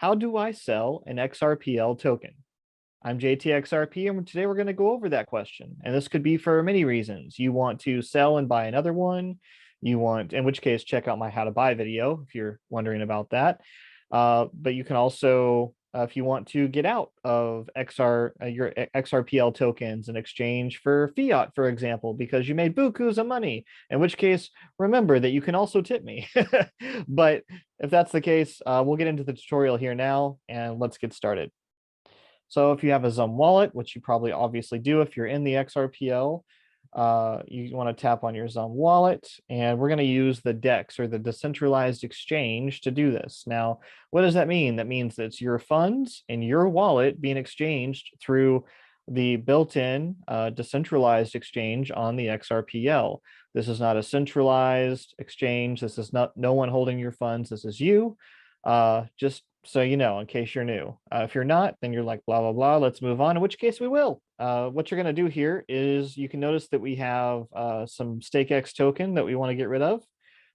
How do I sell an XRPL token? I'm JTXRP, and today we're going to go over that question. And this could be for many reasons. You want to sell and buy another one. You want, in which case, check out my how to buy video if you're wondering about that. But you can also, if you want to get out of your XRPL tokens in exchange for fiat, for example, because you made bukus of money, in which case, remember that you can also tip me. But if that's the case, we'll get into the tutorial here now, and let's get started. So if you have a XUMM wallet, which you probably obviously do if you're in the XRPL, you want to tap on your XUMM wallet, and we're going to use the DEX, or the decentralized exchange, to do this. Now, what does that mean? That means that it's your funds in your wallet being exchanged through the built-in decentralized exchange on the XRPL. This is not a centralized exchange. This is not no one holding your funds. This is you. Just so you know, in case you're new. If you're not, then you're like, blah, blah, blah, let's move on, in which case we will. What you're going to do here is you can notice that we have some StakeX token that we want to get rid of.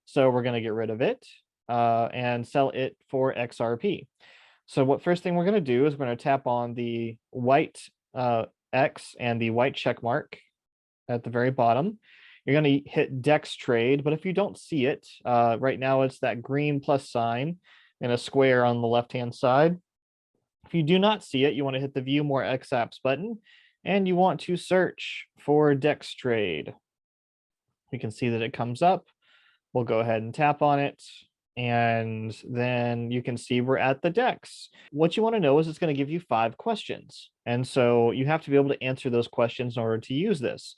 So we're going to get rid of it and sell it for XRP. So what first thing we're going to do is we're going to tap on the white X and the white check mark at the very bottom. You're going to hit DEX trade, but if you don't see it, right now it's that green plus sign in a square on the left-hand side. If you do not see it, you want to hit the View More XApps button, and you want to search for DEX trade. You can see that it comes up. We'll go ahead and tap on it, and then you can see we're at the DEX. What you want to know is it's going to give you 5 questions, and so you have to be able to answer those questions in order to use this.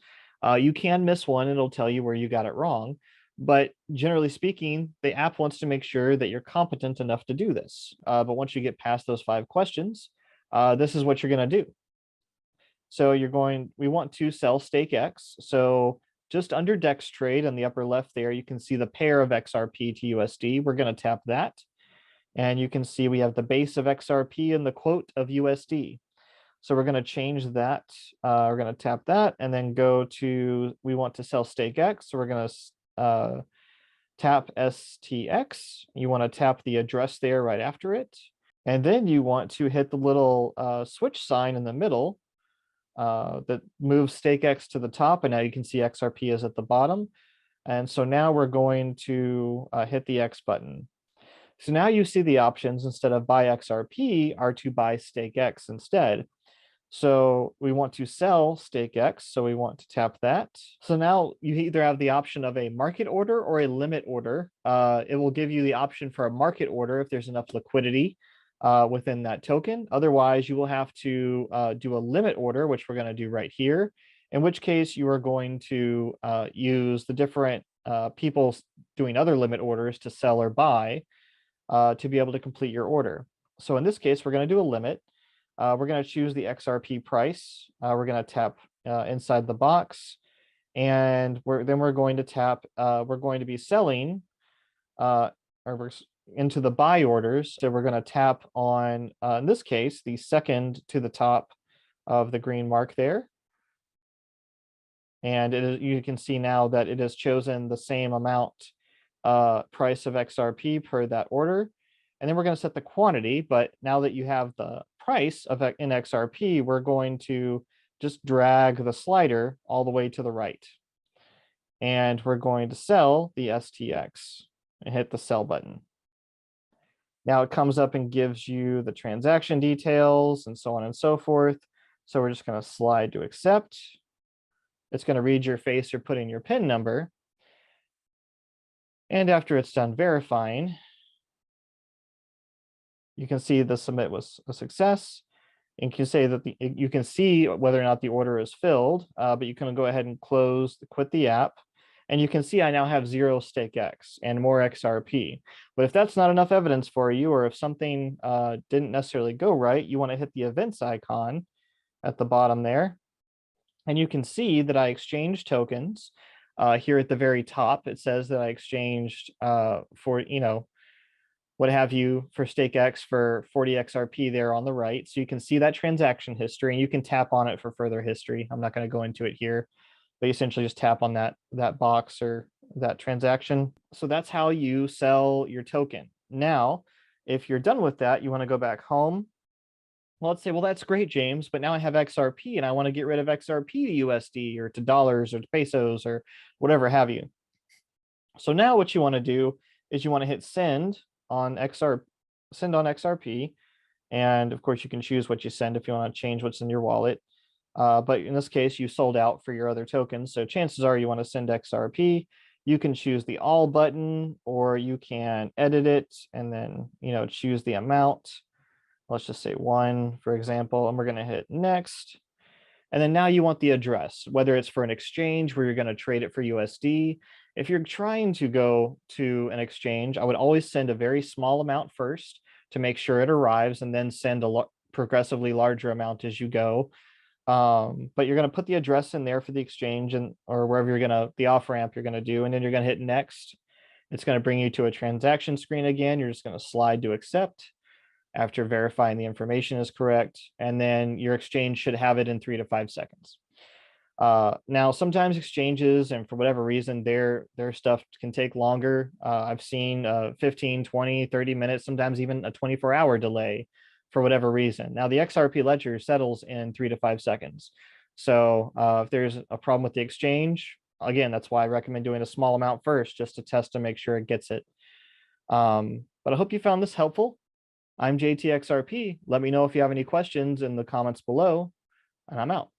You can miss one, and it'll tell you where you got it wrong. But generally speaking, the app wants to make sure that you're competent enough to do this. But once you get past those 5 questions, this is what you're going to do. So we want to sell StakeX. So just under DEX trade on the upper left there, you can see the pair of XRP to USD. We're going to tap that. And you can see we have the base of XRP and the quote of USD. So we're going to change that. We're going to tap that and then go to, we want to sell StakeX. So we're going to tap STX. You want to tap the address there right after it. And then you want to hit the little switch sign in the middle that moves StakeX to the top. And now you can see XRP is at the bottom. And so now we're going to hit the X button. So now you see the options instead of buy XRP are to buy StakeX instead. So we want to sell StakeX, so we want to tap that. So now you either have the option of a market order or a limit order. It will give you the option for a market order if there's enough liquidity within that token. Otherwise, you will have to do a limit order, which we're going to do right here, in which case you are going to use the different people doing other limit orders to sell or buy to be able to complete your order. So in this case, we're going to do a limit. We're going to choose the XRP price. We're going to tap inside the box, and then we're going to tap. We're going to be selling into the buy orders. So we're going to tap on, in this case, the second to the top of the green mark there. And you can see now that it has chosen the same amount price of XRP per that order. And then we're going to set the quantity. But now that you have the price of in XRP, we're going to just drag the slider all the way to the right. And we're going to sell the STX and hit the sell button. Now it comes up and gives you the transaction details and so on and so forth. So we're just going to slide to accept. It's going to read your face or put in your PIN number. And after it's done verifying, you can see the submit was a success. And you can say that you can see whether or not the order is filled, but you can go ahead and quit the app. And you can see I now have 0 StakeX and more XRP. But if that's not enough evidence for you, or if something didn't necessarily go right, you want to hit the events icon at the bottom there. And you can see that I exchanged tokens. Here at the very top, it says that I exchanged for, what have you, for StakeX for 40 XRP there on the right. So you can see that transaction history, and you can tap on it for further history. I'm not going to go into it here, but you essentially just tap on that box or that transaction. So that's how you sell your token. Now, If you're done with that, you want to go back home. Well, let's say, well, that's great, James, but now I have XRP and I want to get rid of XRP to USD or to dollars or to pesos or whatever have you. So now what you want to do is you want to hit send on XRP. And of course, you can choose what you send if you want to change what's in your wallet. But in this case, you sold out for your other tokens. So chances are you want to send XRP. You can choose the all button, or you can edit it and then, choose the amount. Let's just say 1, for example, and we're going to hit next. And then now you want the address, whether it's for an exchange where you're going to trade it for USD. If you're trying to go to an exchange, I would always send a very small amount first to make sure it arrives, and then send a progressively larger amount as you go. But you're going to put the address in there for the exchange or wherever the off ramp you're going to do, and then you're going to hit next. It's going to bring you to a transaction screen again. You're just going to slide to accept after verifying the information is correct, and then your exchange should have it in 3 to 5 seconds. Now, sometimes exchanges, and for whatever reason, their stuff can take longer. I've seen 15, 20, 30 minutes, sometimes even a 24-hour delay for whatever reason. Now, the XRP ledger settles in 3 to 5 seconds. So if there's a problem with the exchange, again, that's why I recommend doing a small amount first, just to test to make sure it gets it. But I hope you found this helpful. I'm JTXRP. Let me know if you have any questions in the comments below, and I'm out.